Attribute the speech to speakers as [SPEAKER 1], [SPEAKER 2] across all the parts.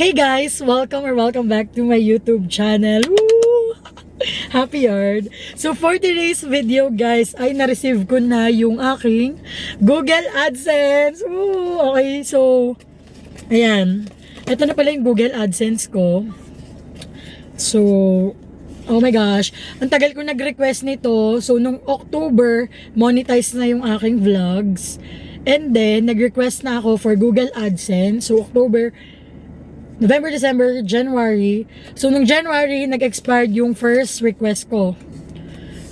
[SPEAKER 1] Hey guys! Welcome back to my YouTube channel. Woo! Happy Yard! So for today's video guys, ay na-receive ko na yung aking Google AdSense. Woo! Okay, so ayan. Ito na pala yung Google AdSense ko. So, oh my gosh, ang tagal ko nag-request nito. So nung October, monetize na yung aking vlogs. And then, nag-request na ako for Google AdSense. So October, November, December, January. So, nung January, nag-expired yung first request ko.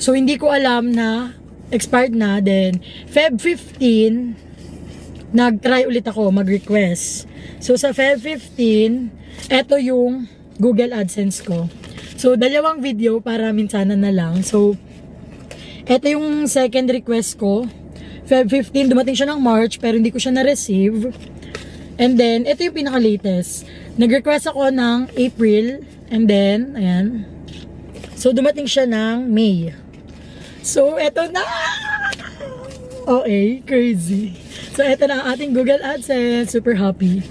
[SPEAKER 1] So, hindi ko alam na expired na. Then, Feb 15, nag-try ulit ako mag-request. So, sa Feb 15, eto yung Google AdSense ko. So, dalawang video para minsanan na lang. So, eto yung second request ko. Feb 15, dumating siya ng March, pero hindi ko siya na-receive. And then, ito yung pinaka-latest. Nag-request ako ng April. And then, ayan. So, dumating siya ng May. So, eto na! Okay, crazy. So, eto na ang ating Google AdSense. Super happy.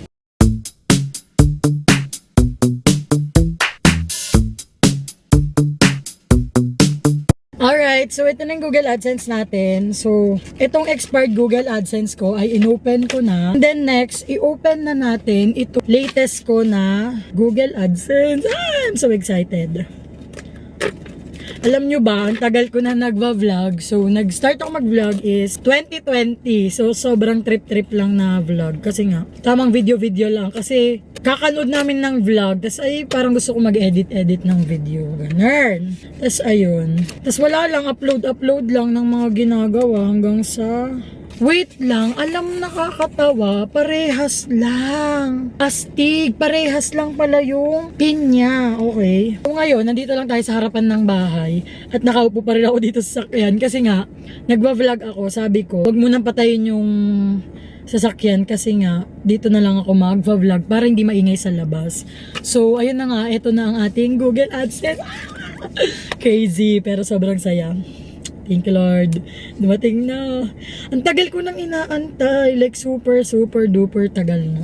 [SPEAKER 1] Alright, so ito na yung Google AdSense natin. So, itong expired Google AdSense ko ay inopen ko na. And then next, i-open na natin ito latest ko na Google AdSense. I'm so excited. Alam nyo ba, ang tagal ko na nagva-vlog. So, nag-start ako mag-vlog is 2020. So, sobrang trip-trip lang na vlog. Kasi nga, tamang video-video lang. Kasi, kakanood namin ng vlog. Tapos, ay, parang gusto ko mag-edit-edit ng video. Ganun. Tapos, ayun. Tapos, wala lang. Upload lang ng mga ginagawa hanggang sa... Wait lang, alam nakakatawa, parehas lang. Astig, parehas lang pala yung pin niya. Okay. So ngayon, nandito lang tayo sa harapan ng bahay at nakaupo pa rin ako dito sa sasakyan kasi nga, nagva-vlog ako, sabi ko, huwag mo nang patayin yung sasakyan kasi nga, dito na lang ako magva-vlog para hindi maingay sa labas. So, ayun na nga, ito na ang ating Google AdSense. Crazy, pero sobrang saya. Thank you Lord. Dumating na. Ang tagal ko nang inaantay. Like super duper tagal na.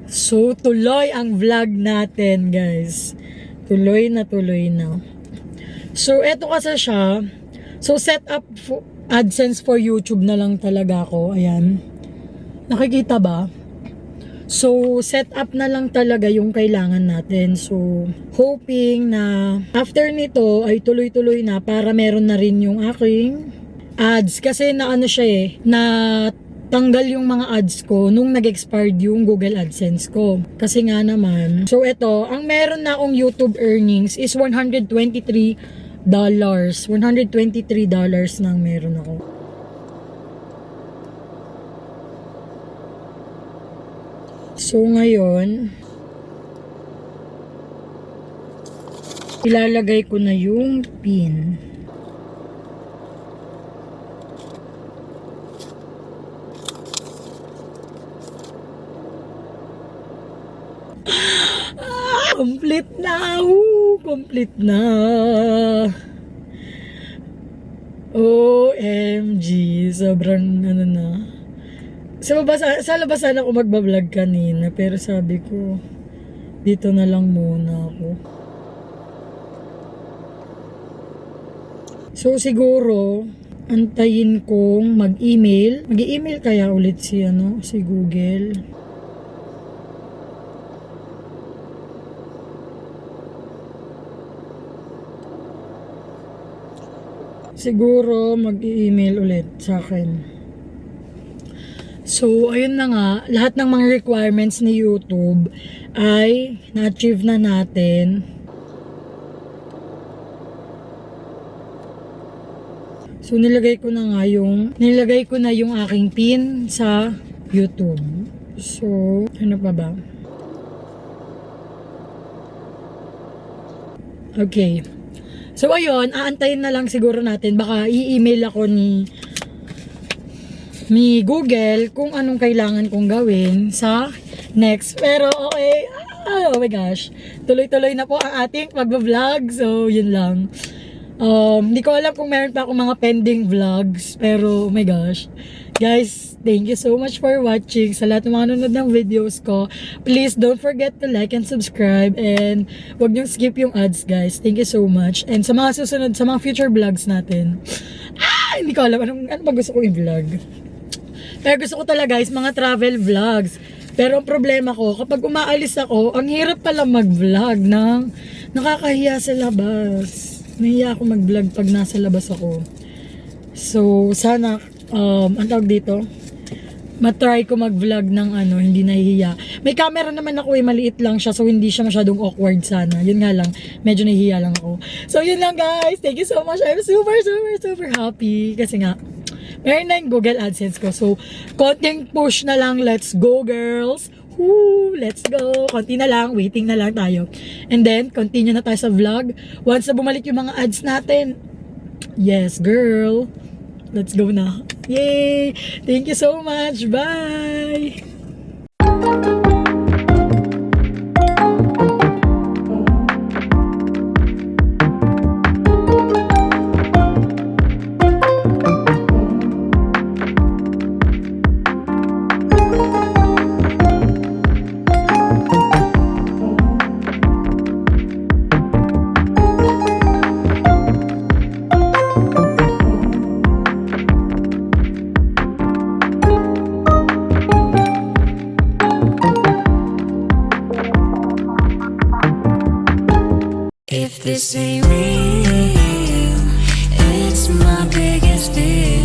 [SPEAKER 1] So tuloy ang vlog natin guys. Tuloy na. So eto kasi siya. So set up AdSense for YouTube na lang talaga ako. Ayan. Nakikita ba? So, set up na lang talaga yung kailangan natin. So, hoping na after nito ay tuloy-tuloy na para meron na rin yung aking ads. Kasi na ano siya na tanggal yung mga ads ko nung nag-expired yung Google AdSense ko. Kasi nga naman. So, ito, ang meron na akong YouTube earnings is $123. $123 nang meron ako. So ngayon, ilalagay ko na yung pin. Complete na! Complete na! OMG! Sobrang ano na. Sa labasan ako magbablog kanina, pero sabi ko, dito na lang muna ako. So siguro, antayin kong mag-email. Mag-email kaya ulit si Google. Siguro mag-email ulit sa akin. So, ayun na nga, lahat ng mga requirements ni YouTube ay na-achieve na natin. So, nilagay ko na yung aking pin sa YouTube. So, ano pa ba? Okay. So, ayun, aantayin na lang siguro natin. Baka i-email ako ni Google kung anong kailangan kong gawin sa next. Pero okay, oh my gosh, tuloy-tuloy na po ang ating pag-vlog. So yun lang. Hindi ko alam kung meron pa akong mga pending vlogs, pero oh my gosh guys, thank you so much for watching. Sa lahat ng mga nanonood ng videos ko, please don't forget to like and subscribe. And wag niyong skip yung ads, guys. Thank you so much. And sa mga susunod, sa mga future vlogs natin, hindi ko alam ano ba gusto ko i-vlog. Pero gusto ko talaga guys, mga travel vlogs. Pero ang problema ko, kapag umaalis ako, ang hirap pala mag-vlog ng nakakahiya sa labas. Nahiya ako mag-vlog pag nasa labas ako. So, sana, ang tawag dito, matry ko mag-vlog ng hindi nahihiya. May camera naman ako maliit lang siya, so hindi siya masyadong awkward sana. Yun nga lang, medyo nahihiya lang ako. So, yun lang guys. Thank you so much. I'm super, super, super happy. Kasi nga, meron na yung Google AdSense ko. So, konting push na lang. Let's go, girls. Woo! Let's go. Konti na lang. Waiting na lang tayo. And then, continue na tayo sa vlog. Once na bumalik yung mga ads natin. Yes, girl. Let's go na. Yay! Thank you so much. Bye!
[SPEAKER 2] If this ain't real, it's my biggest fear.